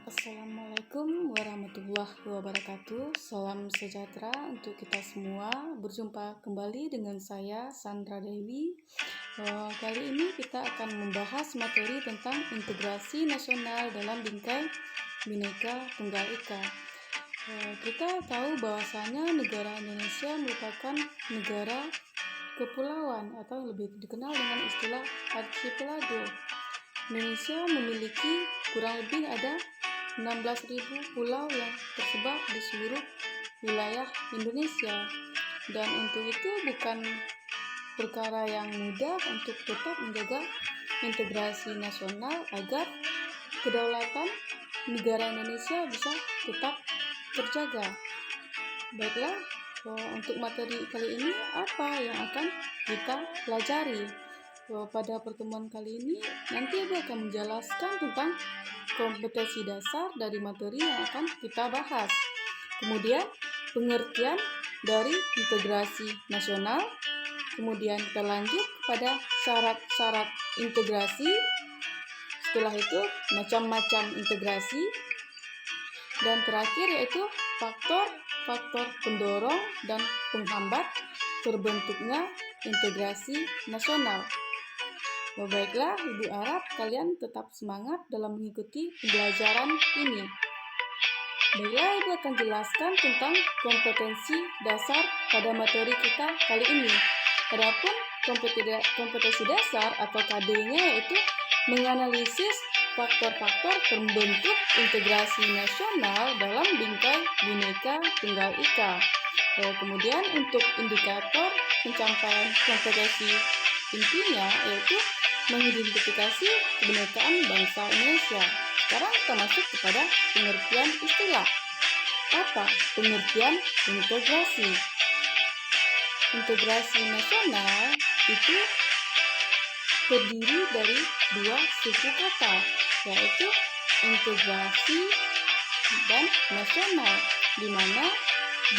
Assalamualaikum warahmatullahi wabarakatuh. Salam sejahtera untuk kita semua. Berjumpa kembali dengan saya Sandra Dewi. Kali ini kita akan membahas materi tentang integrasi nasional dalam bingkai Bhinneka Tunggal Ika. Kita tahu bahwasanya negara Indonesia merupakan negara kepulauan atau lebih dikenal dengan istilah archipelago. Indonesia memiliki kurang lebih ada 16.000 pulau yang tersebar di seluruh wilayah Indonesia, dan untuk itu bukan perkara yang mudah untuk tetap menjaga integrasi nasional agar kedaulatan negara Indonesia bisa tetap terjaga. Baiklah, untuk materi kali ini apa yang akan kita pelajari? Pada pertemuan kali ini nanti Ibu akan menjelaskan tentang kompetensi dasar dari materi yang akan kita bahas. Kemudian pengertian dari integrasi nasional. Kemudian kita lanjut pada syarat-syarat integrasi. Setelah itu macam-macam integrasi. Dan terakhir yaitu faktor-faktor pendorong dan penghambat terbentuknya integrasi nasional. Baiklah, Ibu harap kalian tetap semangat dalam mengikuti pembelajaran ini. Baiklah, Ibu akan jelaskan tentang kompetensi dasar pada materi kita kali ini. Adapun kompetensi dasar atau KD-nya yaitu menganalisis faktor-faktor pembentuk integrasi nasional dalam bingkai Bhinneka Tunggal Ika. Kemudian untuk indikator pencapaian kompetensi intinya yaitu mengidentifikasi kebinekaan bangsa Indonesia. Sekarang kita masuk kepada pengertian istilah. Apa pengertian integrasi? Integrasi nasional itu terdiri dari dua suku kata, yaitu integrasi dan nasional, di mana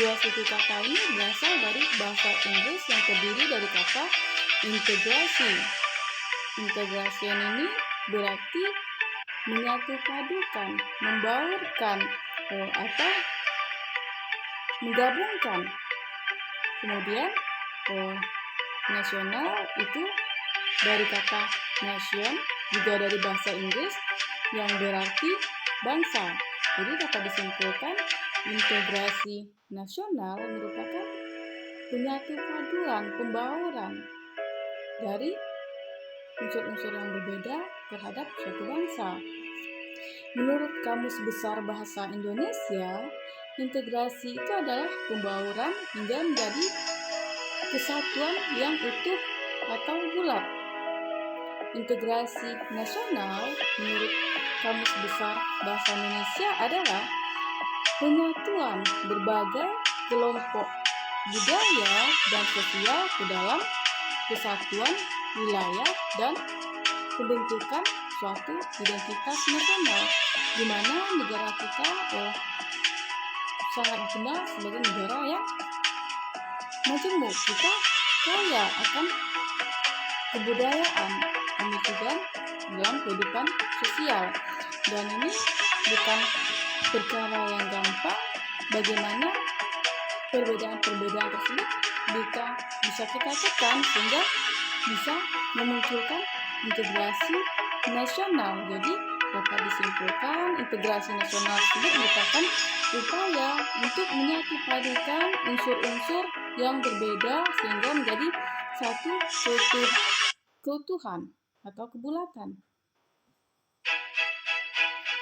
dua suku kata ini berasal dari bahasa Inggris yang terdiri dari kata integrasi. Integrasi ini berarti menyatupadukan, membaurkan, atau menggabungkan. Kemudian nasional itu dari kata nation, juga dari bahasa Inggris yang berarti bangsa. Jadi dapat disimpulkan integrasi nasional merupakan penyatupaduan, pembauran dari unsur-unsur yang berbeda terhadap suatu bangsa. Menurut Kamus Besar Bahasa Indonesia, integrasi itu adalah pembauran hingga menjadi kesatuan yang utuh atau bulat. Integrasi nasional menurut Kamus Besar Bahasa Indonesia adalah penyatuan berbagai kelompok budaya dan sosial ke dalam kesatuan wilayah dan pembentukan suatu identitas nasional, di mana negara kita sangat dikenal sebagai negara yang majemuk. Kita kaya akan kebudayaan, demikian dalam kehidupan sosial, dan ini bukan perkara yang gampang. Bagaimana perbedaan-perbedaan tersebut bisa kita tekan sehingga bisa memunculkan integrasi nasional. Jadi dapat disimpulkan integrasi nasional tersebut merupakan upaya untuk menyatupadukan unsur-unsur yang berbeda sehingga menjadi satu keutuhan atau kebulatan.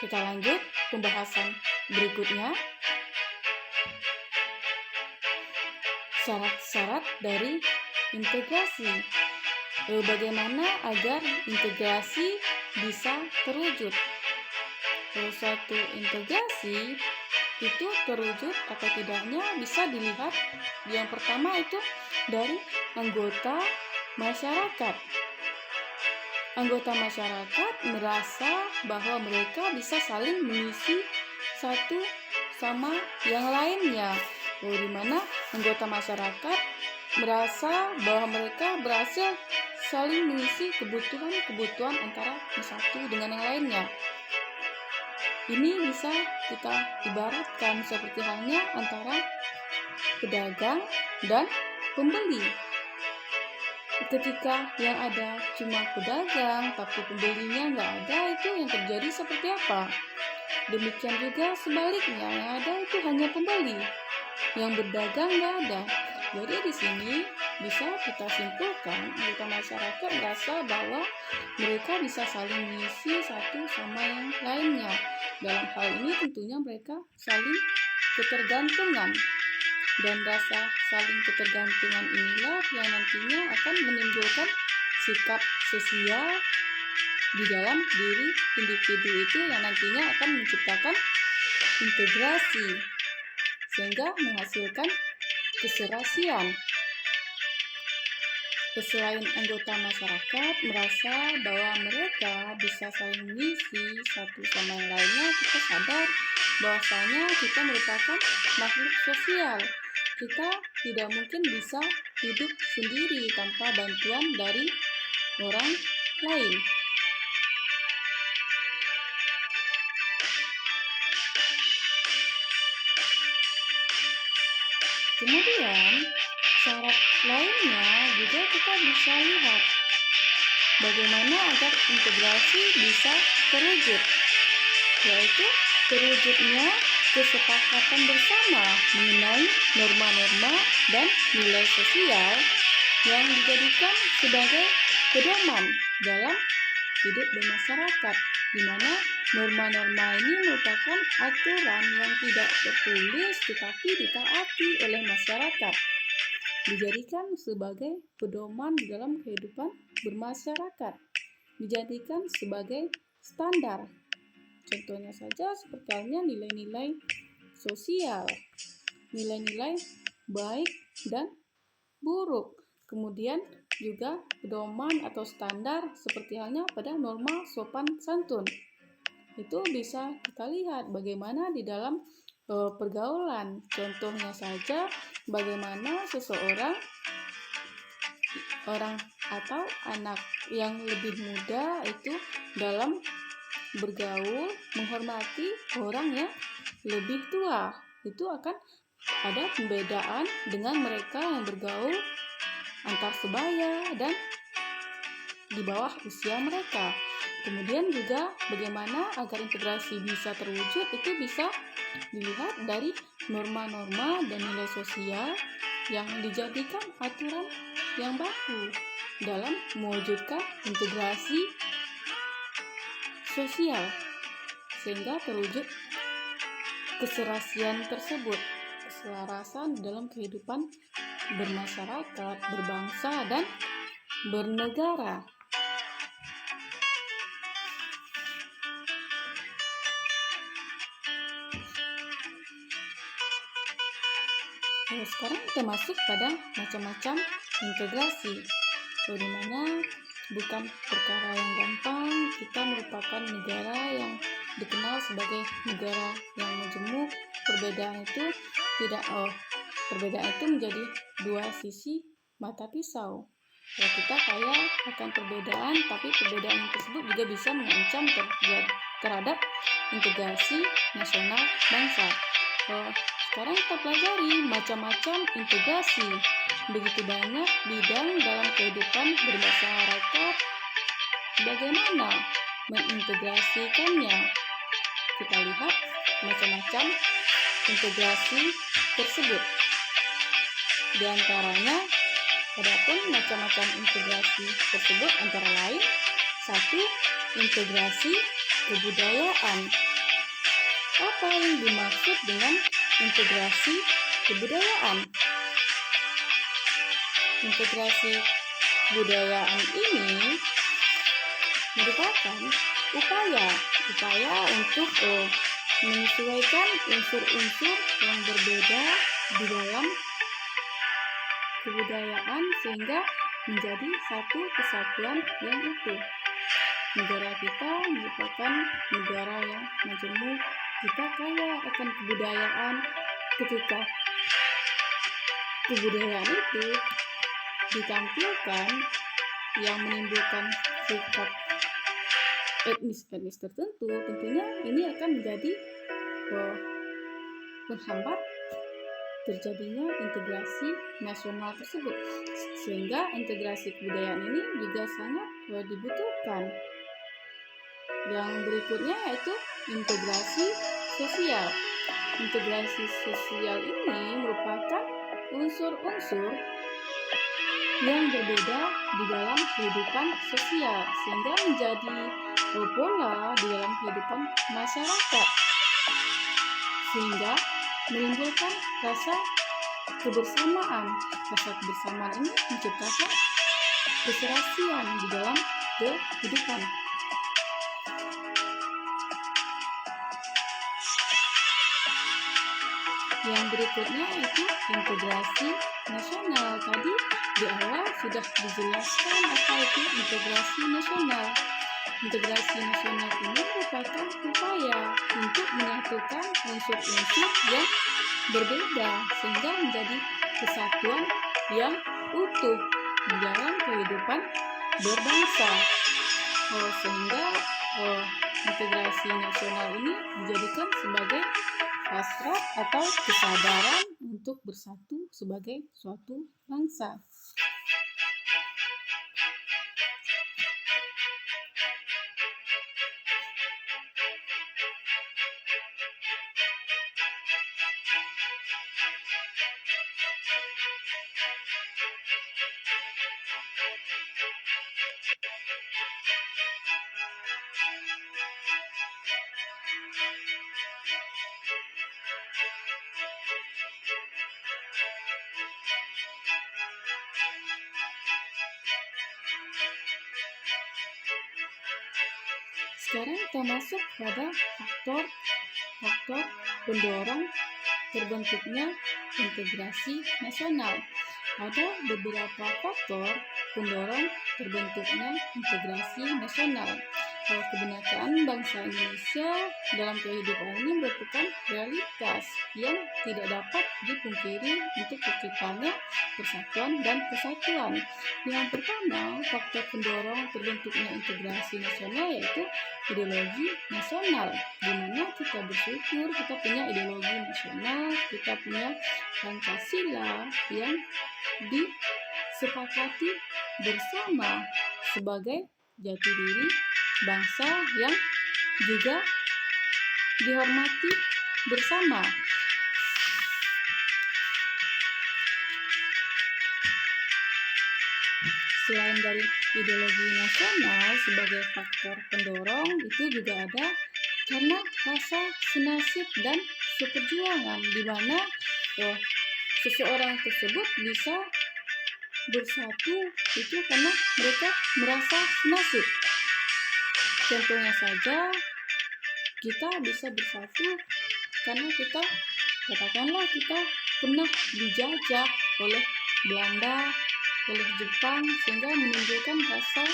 Kita lanjut pembahasan berikutnya. Syarat-syarat dari integrasi. Bagaimana agar integrasi bisa terwujud? Suatu integrasi itu terwujud atau tidaknya bisa dilihat yang pertama itu dari anggota masyarakat. Anggota masyarakat merasa bahwa mereka bisa saling mengisi satu sama yang lainnya, di mana anggota masyarakat merasa bahwa mereka berhasil saling mengisi kebutuhan-kebutuhan antara satu dengan yang lainnya. Ini bisa kita ibaratkan seperti halnya antara pedagang dan pembeli. Ketika yang ada cuma pedagang tapi pembelinya nggak ada, itu yang terjadi seperti apa? Demikian juga sebaliknya, yang ada itu hanya pembeli, yang berdagang nggak ada. Jadi di sini bisa kita simpulkan anggota masyarakat merasa bahwa mereka bisa saling mengisi satu sama yang lainnya. Dalam hal ini tentunya mereka saling ketergantungan. Dan rasa saling ketergantungan inilah yang nantinya akan menimbulkan sikap sosial di dalam diri individu itu yang nantinya akan menciptakan integrasi sehingga menghasilkan keserasian. Selain anggota masyarakat merasa bahwa mereka bisa saling mengisi satu sama yang lainnya, kita sadar bahwasanya kita merupakan makhluk sosial. Kita tidak mungkin bisa hidup sendiri tanpa bantuan dari orang lain. Kemudian syarat lainnya juga kita bisa lihat bagaimana agar integrasi bisa terwujud, yaitu terwujudnya kesepakatan bersama mengenai norma-norma dan nilai sosial yang dijadikan sebagai pedoman dalam hidup bermasyarakat, di mana norma-norma ini merupakan aturan yang tidak tertulis tetapi ditaati oleh masyarakat, dijadikan sebagai pedoman dalam kehidupan bermasyarakat, dijadikan sebagai standar. Contohnya saja seperti halnya nilai-nilai sosial, nilai-nilai baik dan buruk. Kemudian juga pedoman atau standar seperti halnya pada norma sopan santun. Itu bisa kita lihat bagaimana di dalam pergaulan. Contohnya saja bagaimana seseorang orang atau anak yang lebih muda itu dalam bergaul menghormati orang yang lebih tua. Itu akan ada pembedaan dengan mereka yang bergaul antar sebaya dan di bawah usia mereka. Kemudian juga bagaimana agar integrasi bisa terwujud itu bisa dilihat dari norma-norma dan nilai sosial yang dijadikan aturan yang baku dalam mewujudkan integrasi sosial sehingga terwujud keserasian tersebut, keselarasan dalam kehidupan bermasyarakat, berbangsa, dan bernegara. Sekarang kita masuk pada macam-macam integrasi, di mana bukan perkara yang gampang. Kita merupakan negara yang dikenal sebagai negara yang majemuk. Perbedaan itu menjadi dua sisi mata pisau. Ya, kita kaya akan perbedaan, tapi perbedaan tersebut juga bisa mengancam terhadap integrasi nasional bangsa. Sekarang kita pelajari macam-macam integrasi. Begitu banyak bidang dalam kehidupan bermasyarakat. Bagaimana mengintegrasikannya? Kita lihat macam-macam integrasi tersebut. Di antaranya, adapun macam-macam integrasi tersebut antara lain: 1. Integrasi kebudayaan. Apa yang dimaksud dengan integrasi kebudayaan? Integrasi kebudayaan ini merupakan upaya untuk menyesuaikan unsur-unsur yang berbeda di dalam kebudayaan sehingga menjadi satu kesatuan yang utuh. Negara kita merupakan negara yang majemuk. Kita kaya akan kebudayaan. Ketika kebudayaan itu ditampilkan yang menimbulkan sikap etnis tertentu, tentunya ini akan menjadi penghambat terjadinya integrasi nasional tersebut, sehingga integrasi kebudayaan ini juga sangat dibutuhkan. Yang berikutnya yaitu integrasi sosial. Integrasi sosial ini merupakan unsur-unsur yang berbeda di dalam kehidupan sosial, sehingga menjadi pola di dalam kehidupan masyarakat, sehingga menimbulkan rasa kebersamaan. Rasa kebersamaan ini menciptakan keserasian di dalam kehidupan. Yang berikutnya itu integrasi nasional. Tadi di awal sudah dijelaskan apa itu integrasi nasional. Integrasi nasional ini merupakan upaya untuk menyatukan unsur-unsur yang berbeda sehingga menjadi kesatuan yang utuh di dalam kehidupan berbangsa. Sehingga integrasi nasional ini dijadikan sebagai hasrat atau kesadaran untuk bersatu sebagai suatu bangsa. Sekarang kita masuk pada faktor pendorong terbentuknya integrasi nasional. Ada beberapa faktor pendorong terbentuknya integrasi nasional. Kebenekaan bangsa Indonesia dalam kehidupan ini merupakan realitas yang tidak dapat dipungkiri untuk terciptanya persatuan dan kesatuan. Yang pertama, faktor pendorong terbentuknya integrasi nasional yaitu ideologi nasional, di mana kita bersyukur kita punya ideologi nasional, kita punya Pancasila yang disepakati bersama sebagai jati diri bangsa yang juga dihormati bersama. Selain dari ideologi nasional sebagai faktor pendorong, itu juga ada karena rasa senasib dan seperjuangan, di mana seseorang tersebut bisa bersatu itu karena mereka merasa senasib. Contohnya saja, kita bisa bersatu karena katakanlah kita pernah dijajah oleh Belanda, oleh Jepang, sehingga menimbulkan rasa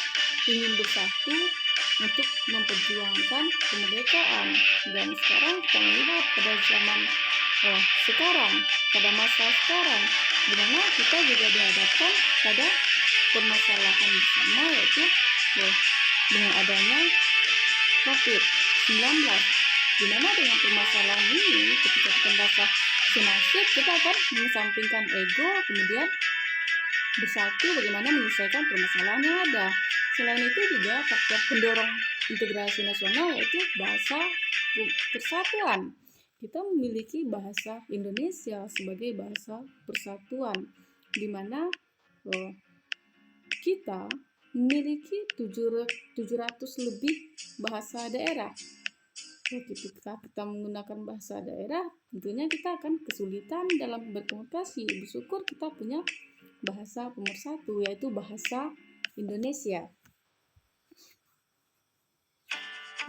ingin bersatu untuk memperjuangkan kemerdekaan. Dan sekarang kita melihat pada zaman sekarang, pada masa sekarang, di mana kita juga dihadapkan pada permasalahan bersama, yaitu dengan adanya COVID-19, di mana dengan permasalahan ini ketika kita merasa senasib, kita akan mengesampingkan ego, kemudian bersatu bagaimana menyelesaikan permasalahan yang ada. Selain itu juga faktor pendorong integrasi nasional yaitu bahasa persatuan. Kita memiliki bahasa Indonesia sebagai bahasa persatuan, di mana kita memiliki 700 lebih bahasa daerah. Ketika kita menggunakan bahasa daerah, tentunya kita akan kesulitan dalam berkomunikasi. Bersyukur kita punya bahasa pemersatu, yaitu bahasa Indonesia.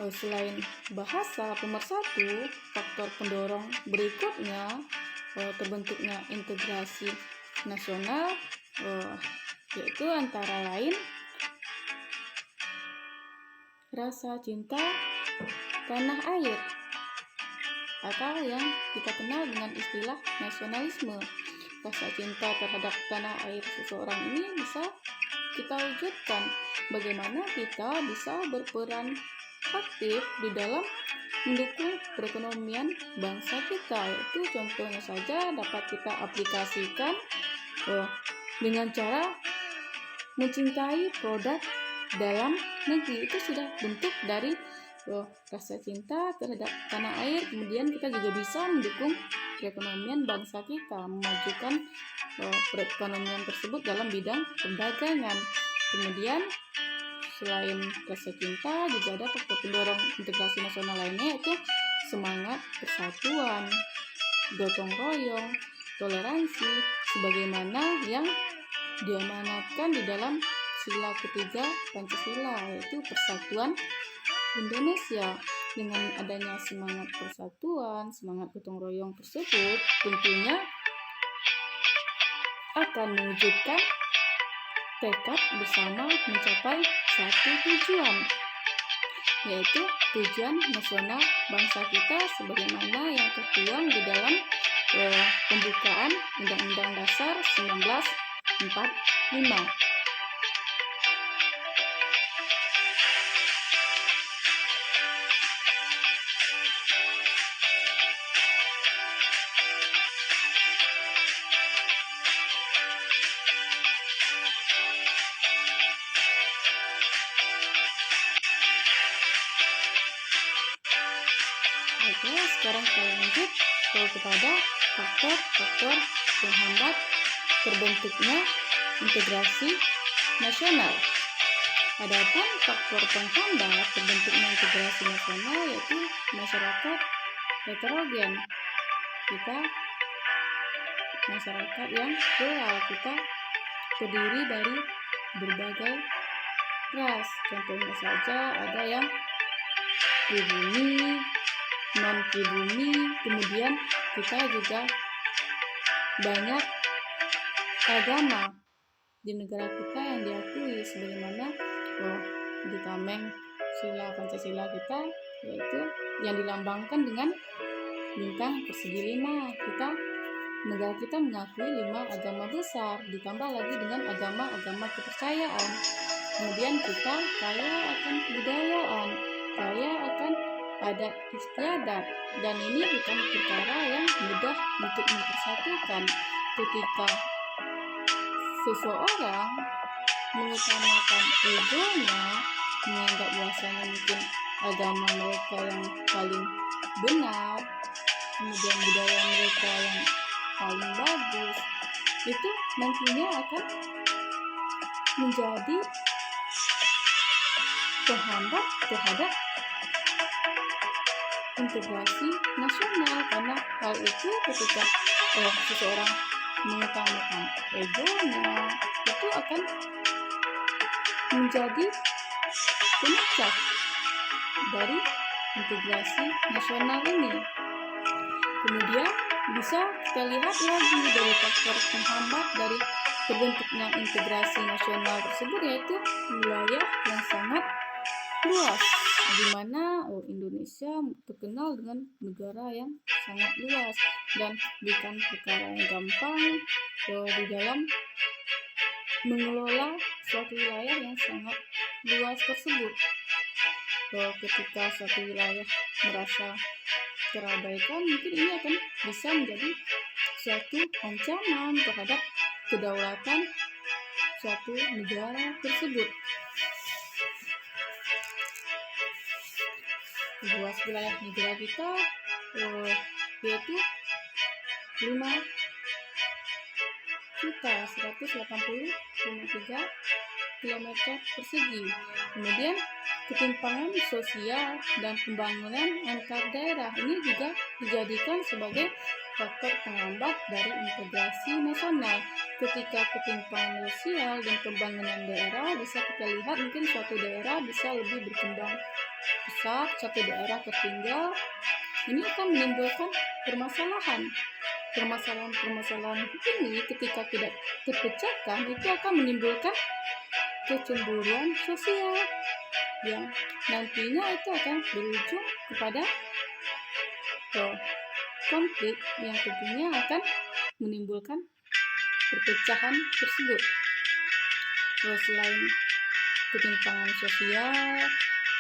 Selain bahasa pemersatu, faktor pendorong berikutnya terbentuknya integrasi nasional yaitu antara lain rasa cinta tanah air atau yang kita kenal dengan istilah nasionalisme. Rasa cinta terhadap tanah air seseorang ini bisa kita wujudkan bagaimana kita bisa berperan aktif di dalam mendukung perekonomian bangsa kita. Itu contohnya saja dapat kita aplikasikan dengan cara mencintai produk dalam negeri. Itu sudah bentuk dari rasa cinta terhadap tanah air. Kemudian kita juga bisa mendukung perekonomian bangsa kita, memajukan perekonomian tersebut dalam bidang perdagangan. Kemudian selain rasa cinta juga ada faktor pendorong integrasi nasional lainnya, yaitu semangat persatuan, gotong royong, toleransi, sebagaimana yang diamanatkan di dalam sila ketiga Pancasila, yaitu persatuan Indonesia. Dengan adanya semangat persatuan, semangat gotong royong tersebut tentunya akan mewujudkan tekad bersama mencapai satu tujuan, yaitu tujuan nasional bangsa kita sebagaimana yang tertuang di dalam pembukaan Undang-Undang Dasar 1945. Oke, sekarang kita lanjut kepada faktor-faktor penghambat terbentuknya integrasi nasional. Adapun faktor penghambat terbentuknya integrasi nasional yaitu masyarakat heterogen. Kita masyarakat yang plural, kita terdiri dari berbagai ras. Contohnya saja ada yang pribumi, non-pribumi, kemudian kita juga banyak agama di negara kita yang diakui sebagaimana di tameng sila Pancasila kita, yaitu yang dilambangkan dengan bintang persegi 5. Negara kita mengakui 5 agama besar, ditambah lagi dengan agama-agama kepercayaan. Kemudian kita kaya akan kebudayaan, kaya akan adat istiadat, dan ini bukan perkara yang mudah untuk mempersatukan. Ketika seseorang mengutamakan egonya, menganggap bahwasanya mungkin agama mereka yang paling benar, kemudian budaya mereka yang paling bagus, itu nantinya akan menjadi penghambat terhadap integrasi nasional. Karena hal itu ketika seseorang mengutamakan egonya, itu akan menjadi pemecah dari integrasi nasional ini. Kemudian bisa kita lihat lagi dari faktor penghambat dari terbentuknya integrasi nasional tersebut, yaitu wilayah yang sangat luas, di mana Indonesia terkenal dengan negara yang sangat luas dan bukan perkara yang gampang di dalam mengelola suatu wilayah yang sangat luas tersebut. Ketika suatu wilayah merasa terabaikan, mungkin ini akan bisa menjadi suatu ancaman terhadap kedaulatan suatu negara tersebut. Luas wilayah negara kita yaitu 5.180,3 km persegi. Kemudian ketimpangan sosial dan pembangunan antar daerah ini juga dijadikan sebagai faktor penghambat dari integrasi nasional. Ketika ketimpangan sosial dan pembangunan daerah bisa kita lihat, mungkin suatu daerah bisa lebih berkembang pesat, satu daerah tertinggal. Ini akan menimbulkan permasalahan ini ketika tidak terpecahkan, itu akan menimbulkan kecemburuan sosial yang nantinya itu akan berujung kepada konflik yang tentunya akan menimbulkan perpecahan tersebut. Selain ketimpangan sosial,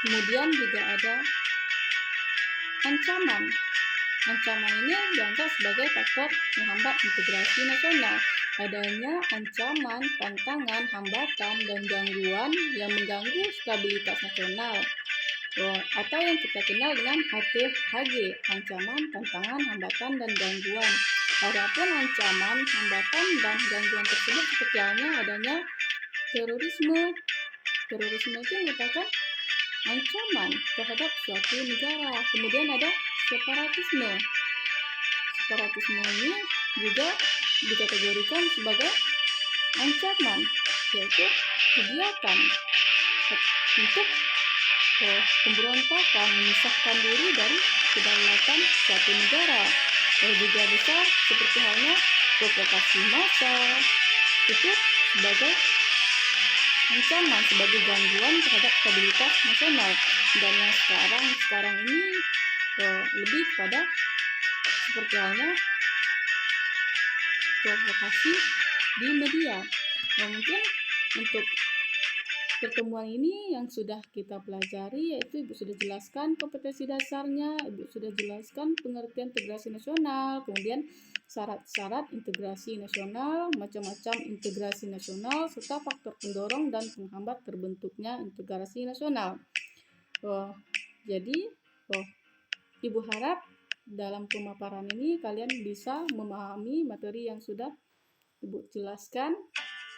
Kemudian juga ada ancaman. Ancaman ini dianggap sebagai faktor penghambat integrasi nasional. Adanya ancaman, tantangan, hambatan, dan gangguan yang mengganggu stabilitas nasional, atau yang kita kenal dengan ATHG, ancaman, tantangan, hambatan, dan gangguan. Adapun ancaman, hambatan, dan gangguan tersebut seperti halnya adanya terorisme. Terorisme itu merupakan ancaman terhadap suatu negara. Kemudian ada separatisme. Separatisme ini juga dikategorikan sebagai ancaman, yaitu kegiatan untuk pemberontakan, memisahkan diri dari kedaulatan suatu negara. Juga bisa seperti halnya provokasi massa, itu sebagai ancaman, sebagai gangguan terhadap stabilitas nasional. Dan yang sekarang ini lebih pada seperti halnya provokasi di media. Mungkin untuk pertemuan ini yang sudah kita pelajari, yaitu Ibu sudah jelaskan kompetensi dasarnya, Ibu sudah jelaskan pengertian integrasi nasional, kemudian syarat-syarat integrasi nasional, macam-macam integrasi nasional, serta faktor pendorong dan penghambat terbentuknya integrasi nasional. Jadi Ibu harap dalam pemaparan ini kalian bisa memahami materi yang sudah Ibu jelaskan.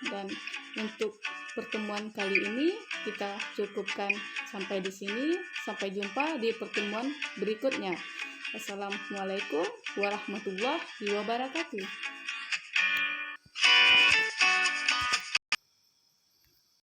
Dan untuk pertemuan kali ini kita cukupkan sampai di sini. Sampai jumpa di pertemuan berikutnya. Assalamualaikum warahmatullahi wabarakatuh.